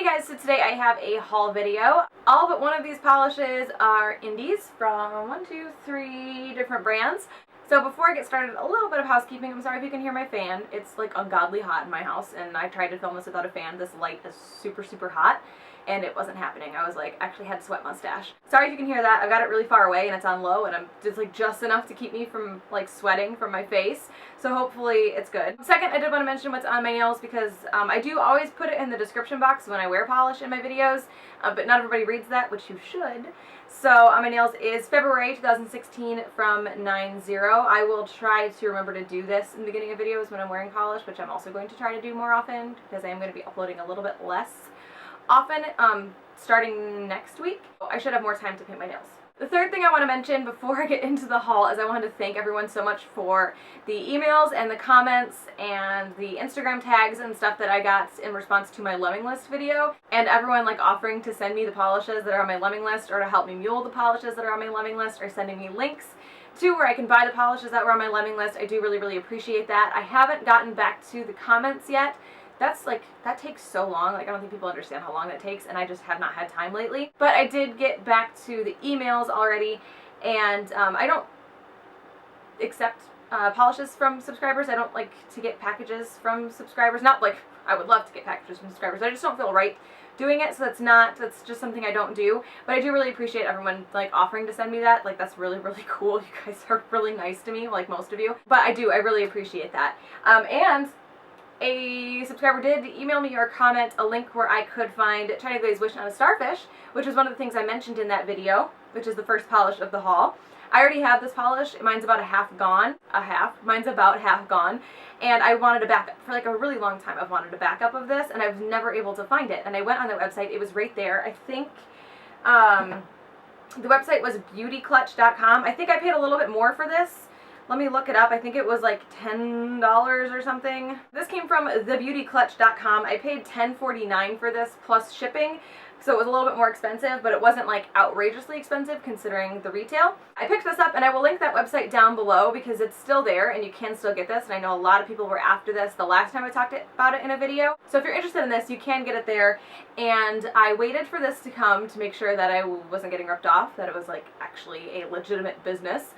guys, so today I have a haul video. All but one of these polishes are indies from 3 different brands. So before I get started, a little bit of housekeeping. I'm sorry if you can hear my fan. It's like ungodly hot in my house, and I tried to film this without a fan. This light is super, super hot, and it wasn't happening. I was like, actually had sweat mustache. Sorry if you can hear that. I've got it really far away, and it's on low, and I'm just enough to keep me from like sweating from my face. So hopefully it's good. Second, I did want to mention what's on my nails because I do always put it in the description box when I wear polish in my videos, but not everybody reads that, which you should. So on my nails is February 2016 from 90. I will try to remember to do this in the beginning of videos when I'm wearing polish, which I'm also going to try to do more often because I am going to be uploading a little bit less often starting next week. I should have more time to paint my nails. The third thing I want to mention before I get into the haul is I wanted to thank everyone so much for the emails and the comments and the Instagram tags and stuff that I got in response to my lemming list video, and everyone like offering to send me the polishes that are on my lemming list or to help me mule the polishes that are on my lemming list or sending me links to where I can buy the polishes that were on my lemming list. I do really, really appreciate that. I haven't gotten back to the comments yet. That takes so long. Like, I don't think people understand how long that takes, and I just have not had time lately. But I did get back to the emails already, and I don't accept polishes from subscribers. I don't like to get packages from subscribers. Not like I would love to get packages from subscribers. I just don't feel right doing it, so that's just something I don't do. But I do really appreciate everyone like offering to send me that. Like, that's really, really cool. You guys are really nice to me, like most of you. But I really appreciate that. And a subscriber did email me or comment a link where I could find China Glaze Wish on a Starfish, which is one of the things I mentioned in that video, which is the first polish of the haul. I already have this polish. Mine's about half gone. Mine's about half gone. And I wanted a backup. For like a really long time, I've wanted a backup of this, and I was never able to find it. And I went on their website. It was right there. I think the website was beautyclutch.com. I think I paid a little bit more for this. Let me look it up. I think it was like $10 or something. This came from thebeautyclutch.com. I paid $10.49 for this plus shipping, so it was a little bit more expensive, but it wasn't like outrageously expensive considering the retail. I picked this up, and I will link that website down below because it's still there and you can still get this, and I know a lot of people were after this the last time I talked about it in a video. So if you're interested in this, you can get it there, and I waited for this to come to make sure that I wasn't getting ripped off, that it was like actually a legitimate business.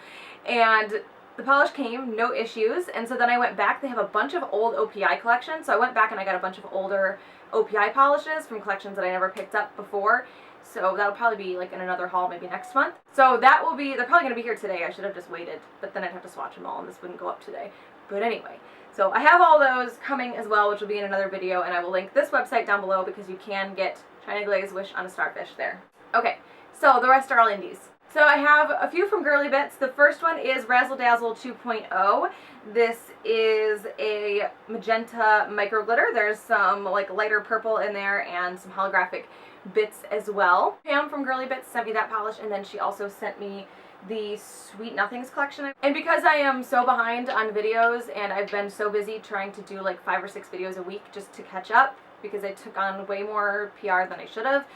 And the polish came, no issues, and so then I went back. They have a bunch of old OPI collections, so I went back and I got a bunch of older OPI polishes from collections that I never picked up before, so that'll probably be like in another haul maybe next month. So that will be, they're probably going to be here today. I should have just waited, but then I'd have to swatch them all and this wouldn't go up today. But anyway, so I have all those coming as well, which will be in another video, and I will link this website down below because you can get China Glaze Wish on a Starfish there. Okay, so the rest are all indies. So I have a few from Girly Bits. The first one is Razzle Dazzle 2.0. This is a magenta micro glitter. There's some like lighter purple in there and some holographic bits as well. Pam from Girly Bits sent me that polish, and then she also sent me the Sweet Nothings collection. And because I am so behind on videos and I've been so busy trying to do like 5 or 6 videos a week just to catch up because I took on way more PR than I should have,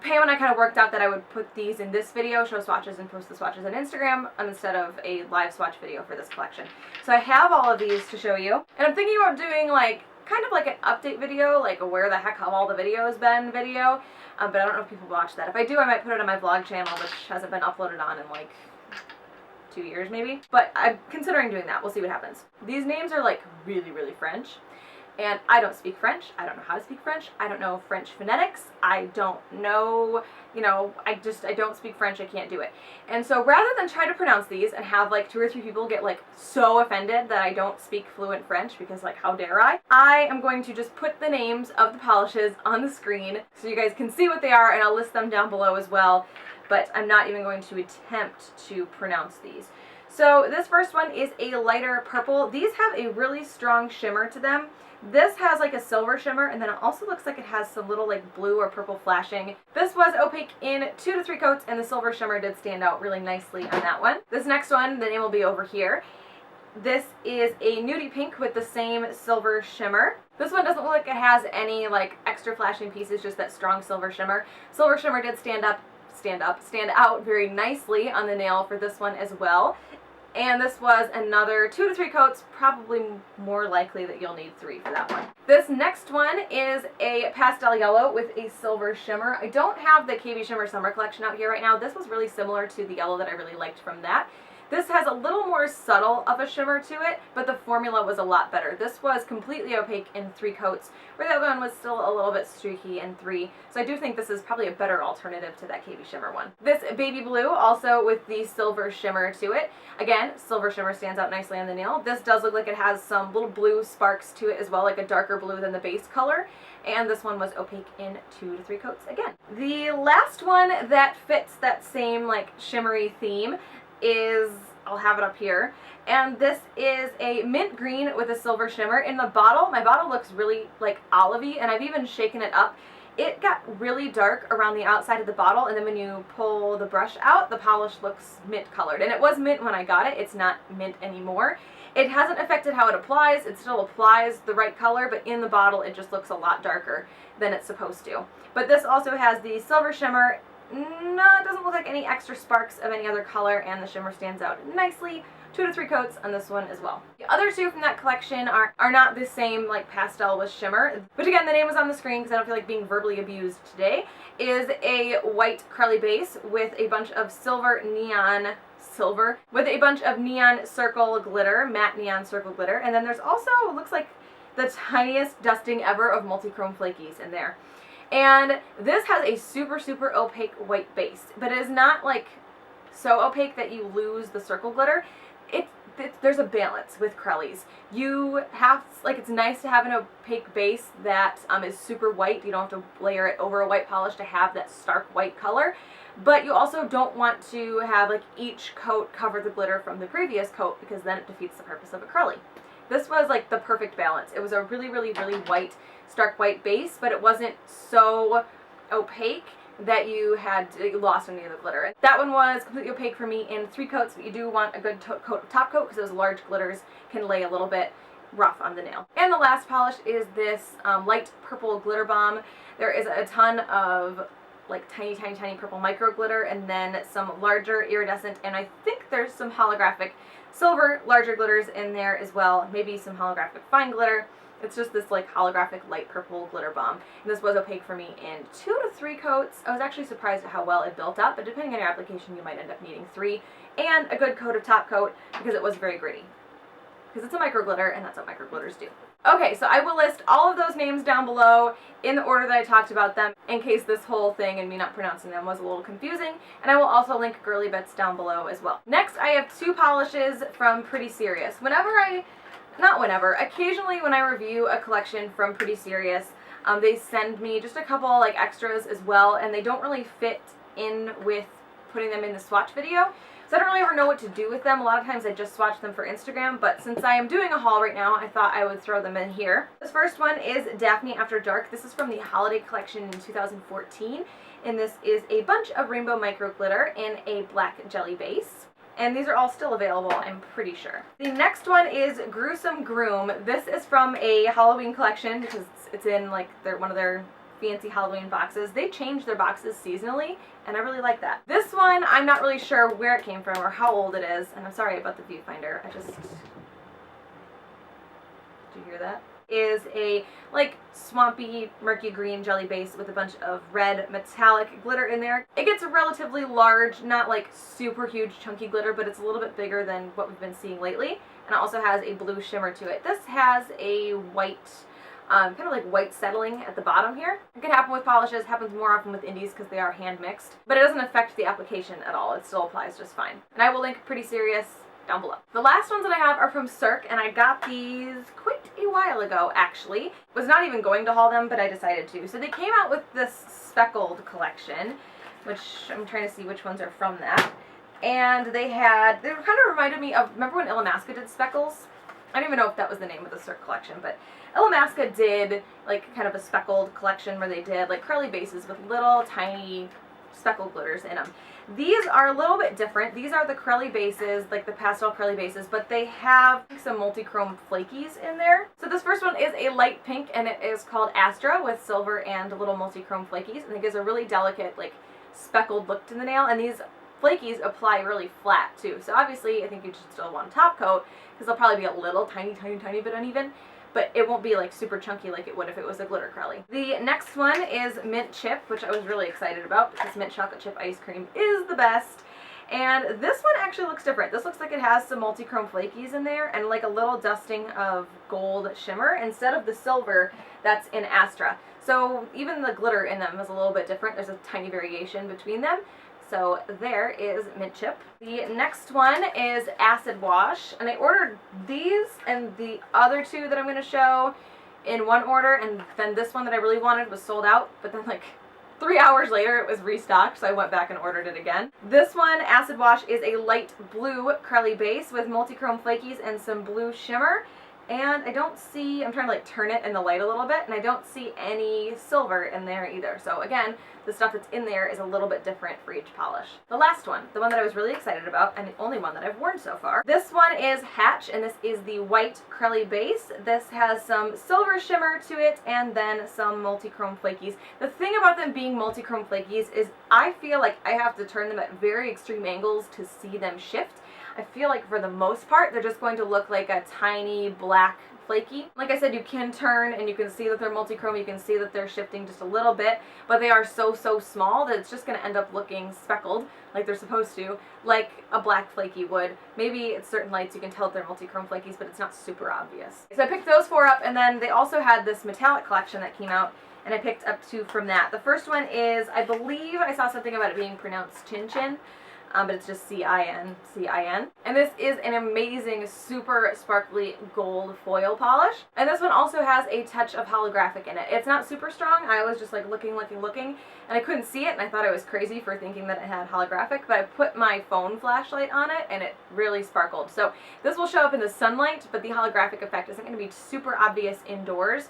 Pam and I kind of worked out that I would put these in this video, show swatches, and post the swatches on Instagram instead of a live swatch video for this collection. So I have all of these to show you. And I'm thinking about doing like, kind of like an update video, like a where the heck have all the videos been video. But I don't know if people watch that. If I do, I might put it on my vlog channel, which hasn't been uploaded on in like 2 years maybe. But I'm considering doing that. We'll see what happens. These names are like really, really French. And I don't speak French. I don't know how to speak French. I don't know French phonetics. I don't know, you know, I don't speak French. I can't do it. And so rather than try to pronounce these and have like 2 or 3 people get like so offended that I don't speak fluent French because like how dare I am going to just put the names of the polishes on the screen so you guys can see what they are, and I'll list them down below as well. But I'm not even going to attempt to pronounce these. So this first one is a lighter purple. These have a really strong shimmer to them. This has like a silver shimmer, and then it also looks like it has some little like blue or purple flashing. This was opaque in 2 to 3 coats, and the silver shimmer did stand out really nicely on that one. This next one, the name will be over here. This is a nudie pink with the same silver shimmer. This one doesn't look like it has any like extra flashing pieces, just that strong silver shimmer. Silver shimmer did stand out very nicely on the nail for this one as well. And this was another 2 to 3 coats, probably more likely that you'll need 3 for that one. This next one is a pastel yellow with a silver shimmer. I don't have the KB Shimmer Summer Collection out here right now. This was really similar to the yellow that I really liked from that. This has a little more subtle of a shimmer to it, but the formula was a lot better. This was completely opaque in 3 coats, where the other one was still a little bit streaky in 3. So I do think this is probably a better alternative to that KB Shimmer one. This baby blue, also with the silver shimmer to it. Again, silver shimmer stands out nicely on the nail. This does look like it has some little blue sparks to it as well, like a darker blue than the base color. And this one was opaque in 2 to 3 coats again. The last one that fits that same like shimmery theme is, I'll have it up here, and this is a mint green with a silver shimmer. In the bottle, my bottle looks really like olivey, and I've even shaken it up. It got really dark around the outside of the bottle, and then when you pull the brush out, the polish looks mint colored. And it was mint when I got it. It's not mint anymore. It hasn't affected how it applies. It still applies the right color, but in the bottle it just looks a lot darker than it's supposed to. But this also has the silver shimmer. No, it doesn't look like any extra sparks of any other color, and the shimmer stands out nicely. 2 to 3 coats on this one as well. The other 2 from that collection are not the same like pastel with shimmer, which again, the name was on the screen because I don't feel like being verbally abused today, is a white curly base with a bunch of with a bunch of neon circle glitter, matte neon circle glitter, and then there's also, it looks like the tiniest dusting ever of multi-chrome flakies in there. And this has a super, super opaque white base, but it is not like so opaque that you lose the circle glitter. There's a balance with Crellies. You have, like, it's nice to have an opaque base that is super white. You don't have to layer it over a white polish to have that stark white color. But you also don't want to have like each coat cover the glitter from the previous coat, because then it defeats the purpose of a Crelly. This was like the perfect balance. It was a really, really, really white, stark white base, but it wasn't so opaque that you had lost any of the glitter. That one was completely opaque for me in 3 coats, but you do want a good top coat because those large glitters can lay a little bit rough on the nail. And the last polish is this light purple glitter bomb. There is a ton of like tiny, tiny, tiny purple micro glitter, and then some larger iridescent, and I think there's some holographic silver larger glitters in there as well, maybe some holographic fine glitter. It's just this like holographic light purple glitter bomb. And this was opaque for me in 2 to 3 coats. I was actually surprised at how well it built up, but depending on your application, you might end up needing 3 and a good coat of top coat because it was very gritty. Because it's a micro glitter, and that's what micro glitters do. Okay, so I will list all of those names down below in the order that I talked about them, in case this whole thing and me not pronouncing them was a little confusing, and I will also link girly bits down below as well. Next, I have 2 polishes from Pretty Serious. Occasionally when I review a collection from Pretty Serious, they send me just a couple like extras as well, and they don't really fit in with putting them in the swatch video. So I don't really ever know what to do with them. A lot of times I just swatch them for Instagram, but since I am doing a haul right now, I thought I would throw them in here. This first one is Daphne After Dark. This is from the holiday collection in 2014, and this is a bunch of rainbow micro glitter in a black jelly base. And these are all still available, I'm pretty sure. The next one is Gruesome Groom. This is from a Halloween collection because it's in like one of their fancy Halloween boxes. They change their boxes seasonally, and I really like that. This one, I'm not really sure where it came from or how old it is, and I'm sorry about the viewfinder. Did you hear that? Is a like swampy murky green jelly base with a bunch of red metallic glitter in there. It gets a relatively large, not like super huge chunky glitter, but it's a little bit bigger than what we've been seeing lately, and it also has a blue shimmer to it. This has a white kind of like white settling at the bottom here. It can happen with polishes, happens more often with indies because they are hand mixed, but it doesn't affect the application at all. It still applies just fine. And I will link Pretty Serious down below. The last ones that I have are from Cirque, and I got these quite a while ago actually. Was not even going to haul them, but I decided to. So they came out with this speckled collection, which I'm trying to see which ones are from that. And they kind of reminded me of, remember when Illamasqua did speckles? I don't even know if that was the name of the Cirque collection, but Illamasqua did like kind of a speckled collection where they did like curly bases with little tiny speckled glitters in them. These are a little bit different. These are the curly bases, like the pastel curly bases, but they have some multi-chrome flakies in there. So this first one is a light pink, and it is called Astra with silver and little multi-chrome flakies, and it gives a really delicate like speckled look to the nail, and these flakies apply really flat too. So obviously I think you should still want a top coat because they'll probably be a little tiny bit uneven, but it won't be like super chunky like it would if it was a glitter curly. The next one is mint chip, which I was really excited about because mint chocolate chip ice cream is the best. And this one actually looks different. This looks like it has some multi-chrome flakies in there and like a little dusting of gold shimmer instead of the silver that's in Astra. So even the glitter in them is a little bit different. There's a tiny variation between them. So there is mint chip. The next one is acid wash, and I ordered these and the other two that I'm going to show in one order, and then this one that I really wanted was sold out, but then like 3 hours later it was restocked, so I went back and ordered it again. This one, acid wash, is a light blue curly base with multi-chrome flakies and some blue shimmer. And I don't see, I'm trying to like turn it in the light a little bit, and I don't see any silver in there either. So again, the stuff that's in there is a little bit different for each polish. The last one, the one that I was really excited about, and the only one that I've worn so far. This one is Hatch, and this is the white curly base. This has some silver shimmer to it, and then some multi-chrome flakies. The thing about them being multi-chrome flakies is I feel like I have to turn them at very extreme angles to see them shift. I feel like for the most part, they're just going to look like a tiny black flaky. Like I said, you can turn and you can see that they're multi-chrome, you can see that they're shifting just a little bit, but they are so small that it's just going to end up looking speckled like they're supposed to, like a black flaky would. Maybe at certain lights you can tell that they're multi-chrome flakies, but it's not super obvious. So I picked those 4 up, and then they also had this metallic collection that came out, and I picked up 2 from that. The first one is, I believe I saw something about it being pronounced Cin Cin. But it's just C-I-N, C-I-N. And this is an amazing, super sparkly gold foil polish. And this one also has a touch of holographic in it. It's not super strong. I was just like looking, and I couldn't see it, and I thought I was crazy for thinking that it had holographic, but I put my phone flashlight on it, and it really sparkled. So this will show up in the sunlight, but the holographic effect isn't going to be super obvious indoors.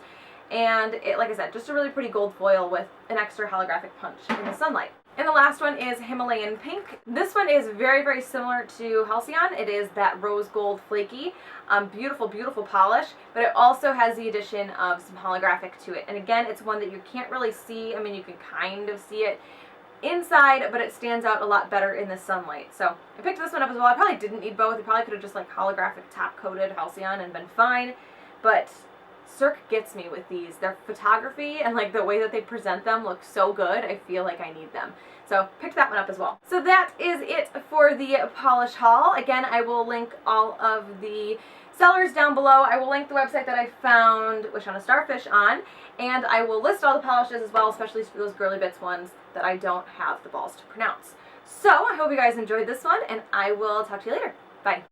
And it, like I said, just a really pretty gold foil with an extra holographic punch in the sunlight. And the last one is Himalayan Pink. This one is very similar to Halcyon. It is that rose gold flaky, beautiful polish, but it also has the addition of some holographic to it. And again, it's one that you can't really see. I mean, you can kind of see it inside, but it stands out a lot better in the sunlight. So I picked this one up as well. I probably didn't need both. I probably could have just like holographic top coated Halcyon and been fine, but Cirque gets me with these. Their photography and like the way that they present them looks so good. I feel like I need them. So picked that one up as well. So that is it for the polish haul. Again, I will link all of the sellers down below. I will link the website that I found Wish on a Starfish on, and I will list all the polishes as well, especially for those Girly Bits ones that I don't have the balls to pronounce. So I hope you guys enjoyed this one, and I will talk to you later. Bye.